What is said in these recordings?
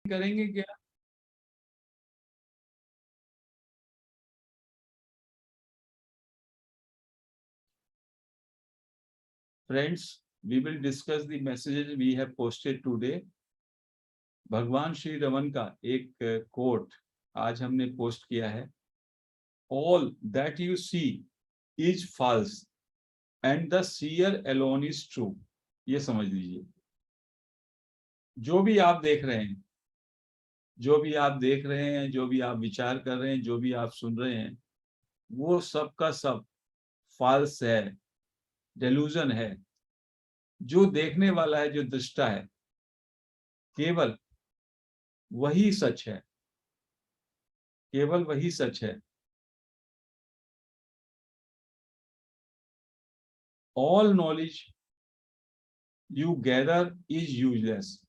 करेंगे क्या? Friends, we will discuss the messages we have posted today. भगवान श्री रमन का एक कोट आज हमने पोस्ट किया है। All that you see is false and the seer alone is true. ये समझ लीजिए, जो भी आप देख रहे हैं, जो भी आप देख रहे हैं, जो भी आप विचार कर रहे हैं, जो भी आप सुन रहे हैं, वो सब का सब फॉल्स है, डेलूजन है। जो देखने वाला है, जो दृष्टा है, केवल वही सच है, केवल वही सच है। All knowledge you gather is useless.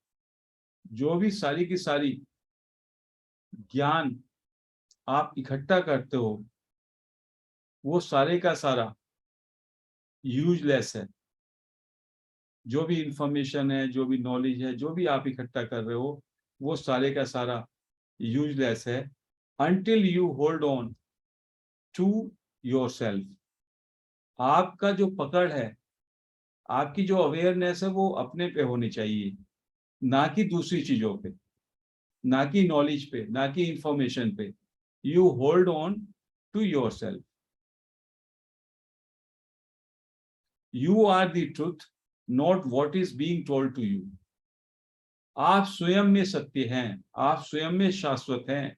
जो भी सारी की सारी ज्ञान आप इकट्ठा करते हो, वो सारे का सारा यूजलेस है। जो भी इंफॉर्मेशन है, जो भी नॉलेज है, जो भी आप इकट्ठा कर रहे हो, वो सारे का सारा यूजलेस है until you hold on to yourself। आपका जो पकड़ है, आपकी जो अवेयरनेस है, वो अपने पे होनी चाहिए, ना कि दूसरी चीजों पे, ना कि नॉलेज पे, ना कि इंफॉर्मेशन पे। You hold on to yourself. You are the truth, not what is being told to you. आप स्वयं में सत्य हैं, आप स्वयं में शाश्वत हैं।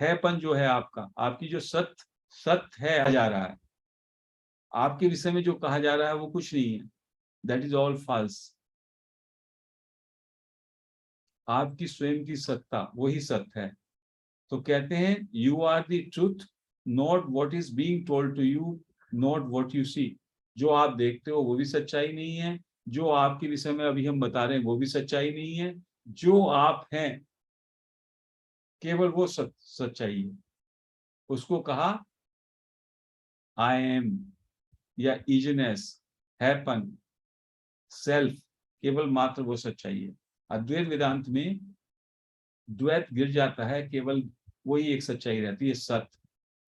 हैपन जो है आपका, आपकी जो सत्य है जा रहा है, आपके विषय में जो कहा जा रहा है वो कुछ नहीं है। That is all false. आपकी स्वयं की सत्ता वही सत्य है। तो कहते हैं you are the truth, not what is being told to you, not what you see. जो आप देखते हो वो भी सच्चाई नहीं है, जो आपके विषय में अभी हम बता रहे हैं वो भी सच्चाई नहीं है। जो आप हैं, केवल वो सच्चाई है। उसको कहा आई एम, या इजनेस, हैपन, सेल्फ, केवल मात्र वो सच्चाई है। अद्वैत वेदांत में द्वैत गिर जाता है, केवल वही एक सच्चाई रहती है, सत्य।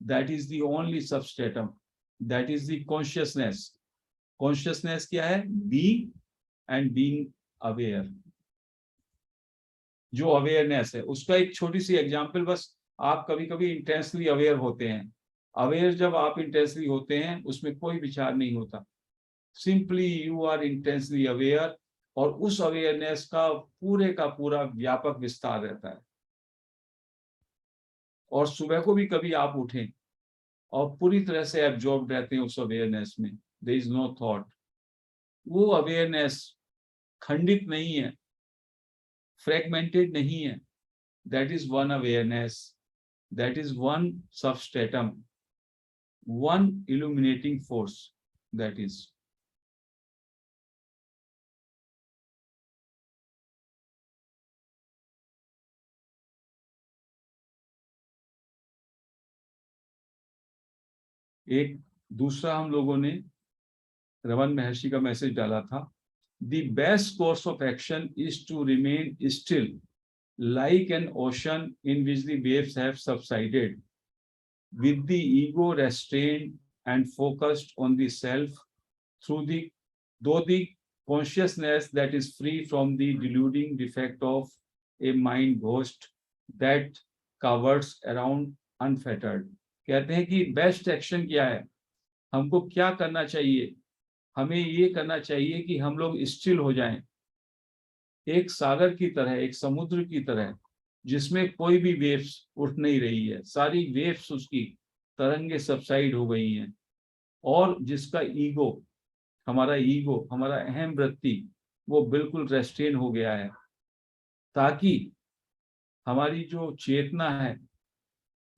That is the only substratum, that is the consciousness. Consciousness क्या है? Being and being aware. जो अवेयरनेस है, उसका एक छोटी सी एग्जांपल बस। आप कभी कभी इंटेंसली अवेयर होते हैं। अवेयर जब आप इंटेंसली होते हैं, उसमें कोई विचार नहीं होता, simply you are intensely aware. और उस अवेयरनेस का पूरा व्यापक विस्तार रहता है। और सुबह को भी कभी आप उठें और पूरी तरह से एब्जॉर्ब रहते हैं उस अवेयरनेस में, देयर इज नो थॉट। वो अवेयरनेस खंडित नहीं है, फ्रैगमेंटेड नहीं है। That is one awareness, that is one substratum, one illuminating force. That is एक दूसरा हम लोगों ने रमन महर्षि का मैसेज डाला था। The best course of action is to remain still like an ocean in which the waves have subsided, with the ego restrained and focused on the self, through the though the consciousness that is free from the deluding defect of a mind ghost that covers around unfettered। कहते हैं कि best action क्या है, हमको क्या करना चाहिए? हमें ये करना चाहिए कि हम लोग स्टिल हो जाएं, एक सागर की तरह, एक समुद्र की तरह, जिसमें कोई भी वेव्स उठ नहीं रही है, सारी वेव्स उसकी तरंगे सबसाइड हो गई हैं। और जिसका ईगो, हमारा अहम वृत्ति, वो बिल्कुल रेस्ट्रेन हो गया है, ताकि हमारी जो चेतना है,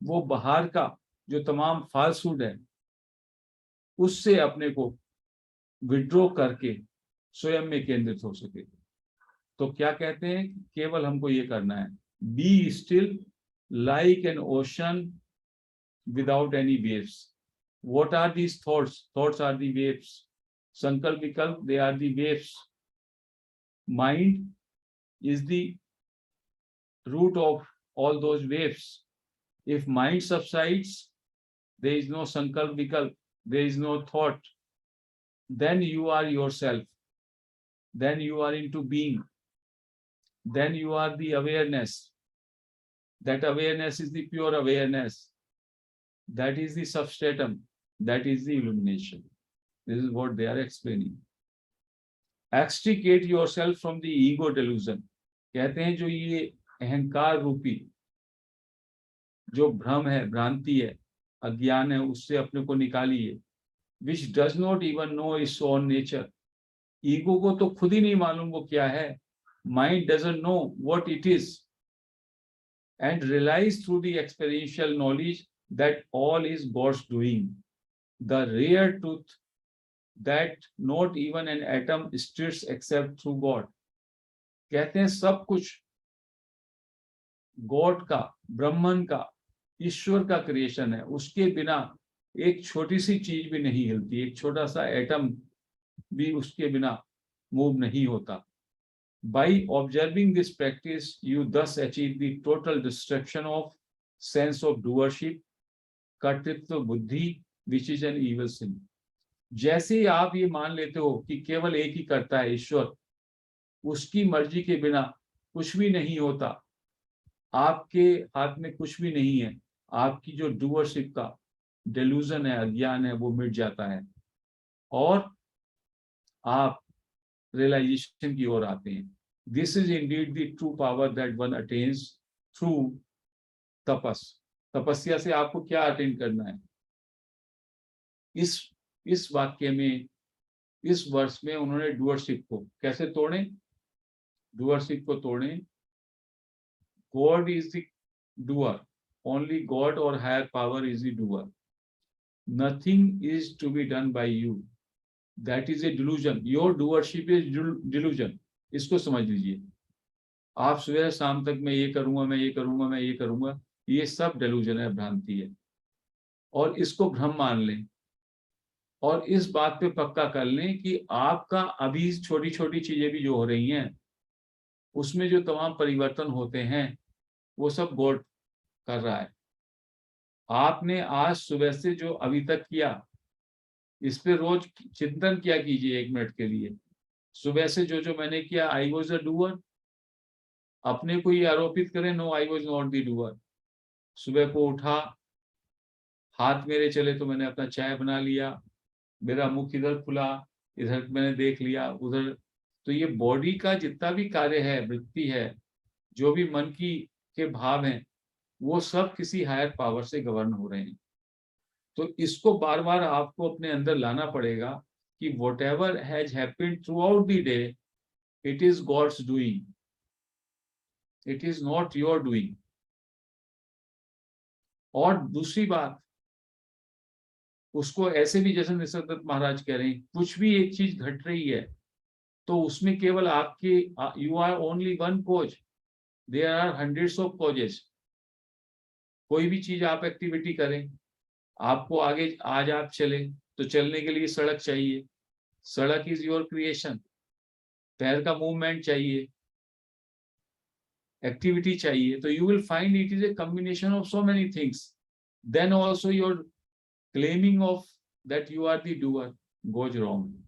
वो बाहर का जो तमाम फाल्सूड है, उससे अपने को विड्रॉ करके स्वयं में केंद्रित हो सके। तो क्या कहते हैं? केवल हमको ये करना है, be still like an ocean without any waves. What are these thoughts? Thoughts are the waves. संकल्प विकल्प, they are the waves. Mind is the root of all those waves. If mind subsides, there is no sankalp vikalp, there is no thought, then you are yourself, then you are into being, then you are the awareness. That awareness is the pure awareness. That is the substratum. That is the illumination. This is what they are explaining. Extricate yourself from the ego delusion. कहते हैं जो ये अहंकार रूपी जो भ्रम है, भ्रांति है, अज्ञान है, उससे अपने को निकालिए. Which does not even know its own nature. Ego को तो खुद ही नहीं मालूम वो क्या है. Mind doesn't know what it is. And realize through the experiential knowledge that all is God's doing. The rare truth that not even an atom stirs except through God. कहते हैं सब कुछ गॉड का, ब्रह्मन का, ईश्वर का क्रिएशन है. उसके बिना एक छोटी सी चीज भी नहीं हिलती, एक छोटा सा एटम भी उसके बिना मूव नहीं होता. By observing this practice, you thus achieve the total destruction of sense of doership, कर्तृत्व बुद्धि, which is an evil sin. जैसे ही आप ये मान लेते हो कि केवल एक ही करता है ईश्वर, उसकी मर्जी के बिना कुछ भी नहीं होता, आपके हाथ में कुछ भी नहीं है, आपकी जो डूअरशिप का डेल्यूजन है, अज्ञान है, वो मिट जाता है और आप रियलाइजेशन की ओर आते हैं. This is indeed the true power that one attains through tapas. तपस्या से आपको क्या अटेन करना है? इस वाक्य में, इस वर्ष में उन्होंने डूअरशिप को कैसे तोड़े? डूअरशिप को तोड़े. God is the doer, only God और higher power is the doer. Nothing is to be done by you. That is a delusion. Your doership is delusion. इसको समझ लीजिए. आप सुबह शाम तक मैं ये करूंगा, मैं ये करूंगा, मैं ये करूंगा, ये सब डिल्यूजन है, भ्रांति है. और इसको भ्रम मान लें और इस बात पे पक्का कर लें कि आपका अभी छोटी छोटी चीजें भी जो हो रही हैं, उसमें जो तमाम परिवर्तन होते हैं, वो सब गॉड कर रहा है. आपने आज सुबह से जो अभी तक किया, इस पे रोज चिंतन किया कीजिए 1 मिनट के लिए. सुबह से जो जो मैंने किया, आई वॉज अ डूअर. अपने को ये आरोपित करें, no, I was not the doer. सुबह को उठा, हाथ मेरे चले तो मैंने अपना चाय बना लिया, मेरा मुख इधर खुला, इधर मैंने देख लिया, उधर. तो ये बॉडी का जितना भी कार्य है, वृत्ति है, जो भी मन की के भाव हैं, वो सब किसी हायर पावर से गवर्न हो रहे हैं. तो इसको बार बार आपको अपने अंदर लाना पड़ेगा कि whatever has happened throughout the day, it is God's doing. It is not your doing. और दूसरी बात, उसको ऐसे भी जैसे निसर्गदत्त महाराज कह रहे हैं, कुछ भी एक चीज घट रही है तो उसमें केवल आपके, you are only one cause, there are hundreds of causes. कोई भी चीज आप एक्टिविटी करें, आपको आगे आज आप चले तो चलने के लिए सड़क चाहिए. सड़क इज योर क्रिएशन. पैर का मूवमेंट चाहिए, एक्टिविटी चाहिए. तो you will find it is a combination of so many things. Then also your claiming of that you are the doer goes wrong.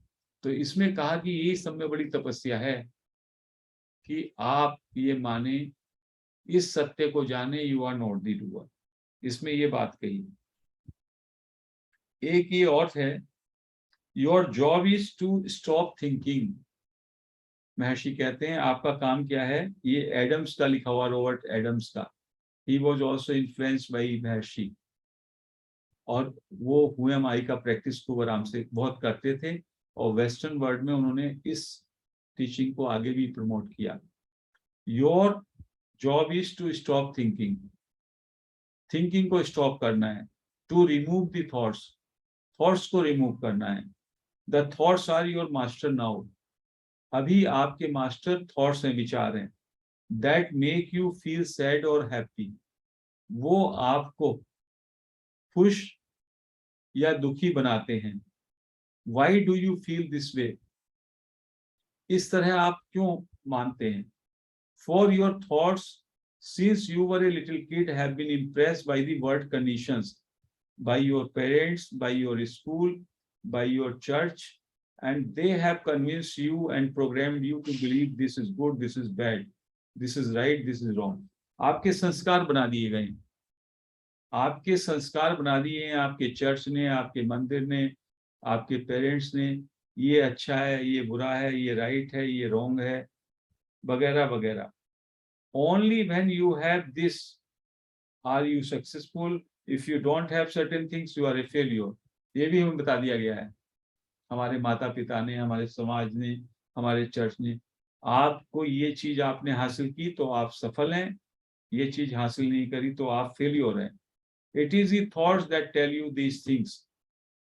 तो इसमें कहा कि यही सब में बड़ी तपस्या है कि आप ये माने, इस सत्य को जाने, you are not the doer. इसमें ये बात कही. एक ये और है, your job is to stop thinking. Maharshi कहते हैं आपका काम क्या है? ये एडम्स का लिखा हुआ, रॉबर्ट एडम्स का. He was also influenced by महर्षि, और वो हु एम आई का प्रैक्टिस खूब आराम से बहुत करते थे, और वेस्टर्न वर्ल्ड में उन्होंने इस टीचिंग को आगे भी प्रमोट किया. Your job is to stop thinking. Thinking को स्टॉप करना है. To remove the thoughts. Thoughts को रिमूव करना है. The thoughts are your master now. अभी आपके मास्टर थॉट्स हैं, विचार हैं. That make you feel sad और हैप्पी. वो आपको खुश या दुखी बनाते हैं. Why do you feel this way? इस तरह आप क्यों मानते हैं? For your thoughts, since you were a little kid, have been impressed by the world conditions, by your parents, by your school, by your church, and they have convinced you and programmed you to believe this is good, this is bad, this is right, this is wrong. आपके संस्कार बना दिए गए, आपके संस्कार बना दिए हैं आपके चर्च ने, आपके मंदिर ने, आपके पेरेंट्स ने। ये अच्छा है, ये बुरा है, ये राइट है, ये रॉन्ग है, वगैरह वगैरह। Only when you have this are you successful. If you don't have certain things, you are a failure. ये भी हमें बता दिया गया है हमारे माता पिता ने, हमारे समाज ने, हमारे चर्च ने। आपको ये चीज आपने हासिल की तो आप सफल हैं, ये चीज हासिल नहीं करी तो आप फेल्योर हैं। It is the thoughts that tell you these things.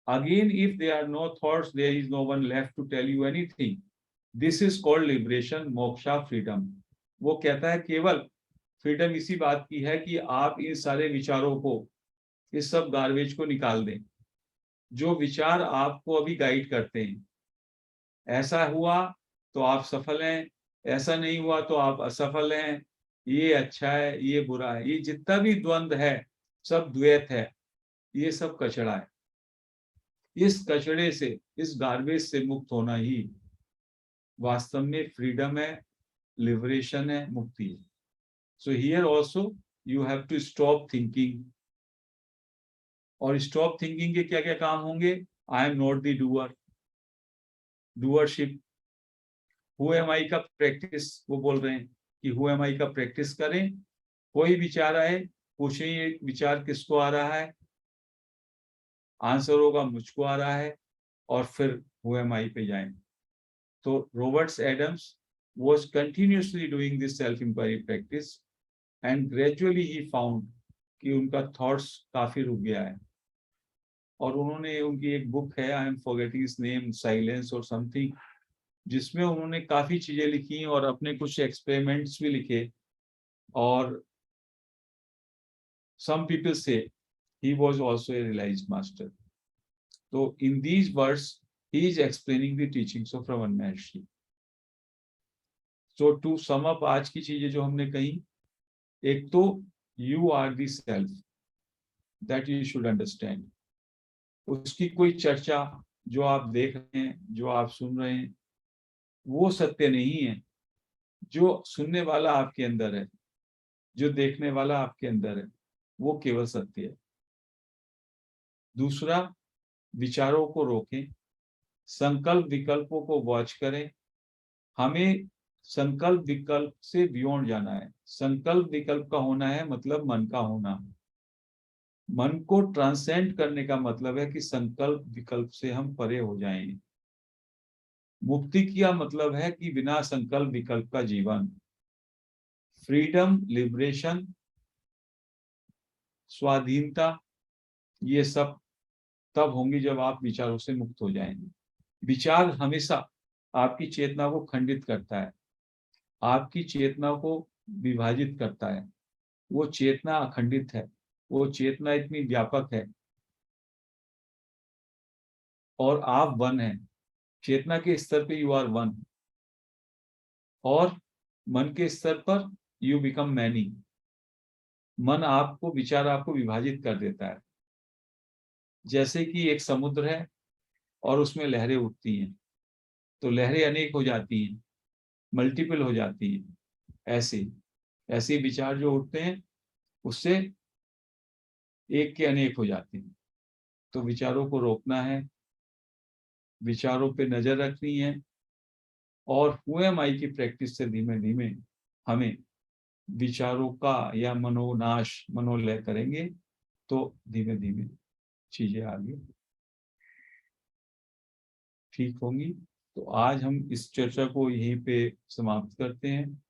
Again, if there are no thoughts, there is no one left to tell you anything. This is called liberation, moksha, freedom. वो कहता है केवल freedom इसी बात की है कि आप इन सारे विचारों को, इस सब गार्बेज को निकाल दें, जो विचार आपको अभी गाइड करते हैं। ऐसा हुआ तो आप सफल हैं, ऐसा नहीं हुआ तो आप असफल हैं, ये अच्छा है, ये बुरा है, ये जितना भी द्वंद्व है सब द्वैत है, ये सब कचड़ा है। इस कचड़े से, इस गार्बेज से मुक्त होना ही वास्तव में फ्रीडम है, लिबरेशन है, मुक्ति है। So here also you have to stop thinking. और स्टॉप थिंकिंग के क्या क्या काम होंगे? I am not the doer, doership. Who am I का प्रैक्टिस वो बोल रहे हैं कि हु एम आई का प्रैक्टिस करें। कोई विचार आए, पूछें ये विचार किसको आ रहा है, आंसर होगा मुझको आ रहा है, और फिर हु एम आई पे जाएं। तो Roberts Adams was continuously doing this self inquiry practice and gradually he found कि उनका थॉट्स काफी रुक गया है। और उन्होंने, उनकी एक बुक है, I am forgetting his name, silence और समथिंग, जिसमें उन्होंने काफी चीजें लिखी और अपने कुछ एक्सपेरिमेंट्स भी लिखे। और some people say he was also a realized master. So in these words he is explaining the teachings of Raman Maharshi. So to sum up आज की चीजें जो हमने कही, एक तो you are the self that you should understand. उसकी कोई चर्चा जो आप देख रहे हैं, जो आप सुन रहे हैं, वो सत्य नहीं है। जो सुनने वाला आपके अंदर है, जो देखने वाला आपके अंदर है, वो केवल सत्य है। दूसरा, विचारों को रोकें, संकल्प विकल्पों को वॉच करें। हमें संकल्प विकल्प से बियॉन्ड जाना है। संकल्प विकल्प का होना है मतलब मन का होना। मन को ट्रांसेंड करने का मतलब है कि संकल्प विकल्प से हम परे हो जाएं। मुक्ति का मतलब है कि बिना संकल्प विकल्प का जीवन। फ्रीडम, लिबरेशन, स्वाधीनता, ये सब तब होंगी जब आप विचारों से मुक्त हो जाएंगे। विचार हमेशा आपकी चेतना को खंडित करता है, आपकी चेतना को विभाजित करता है। वो चेतना अखंडित है, वो चेतना इतनी व्यापक है और आप वन हैं। चेतना के स्तर पे यू आर वन, और मन के स्तर पर यू बिकम मैनी। मन आपको, विचार आपको विभाजित कर देता है। जैसे कि एक समुद्र है और उसमें लहरें उठती हैं, तो लहरें अनेक हो जाती हैं, मल्टीपल हो जाती हैं। ऐसे ऐसे विचार जो उठते हैं उससे एक के अनेक हो जाते हैं। तो विचारों को रोकना है, विचारों पे नजर रखनी है, और हु एम आई की प्रैक्टिस से धीमे धीमे हमें विचारों का या मनोनाश, मनोलय करेंगे तो धीमे धीमे चीजें आगे ठीक होंगी। तो आज हम इस चर्चा को यहीं पे समाप्त करते हैं।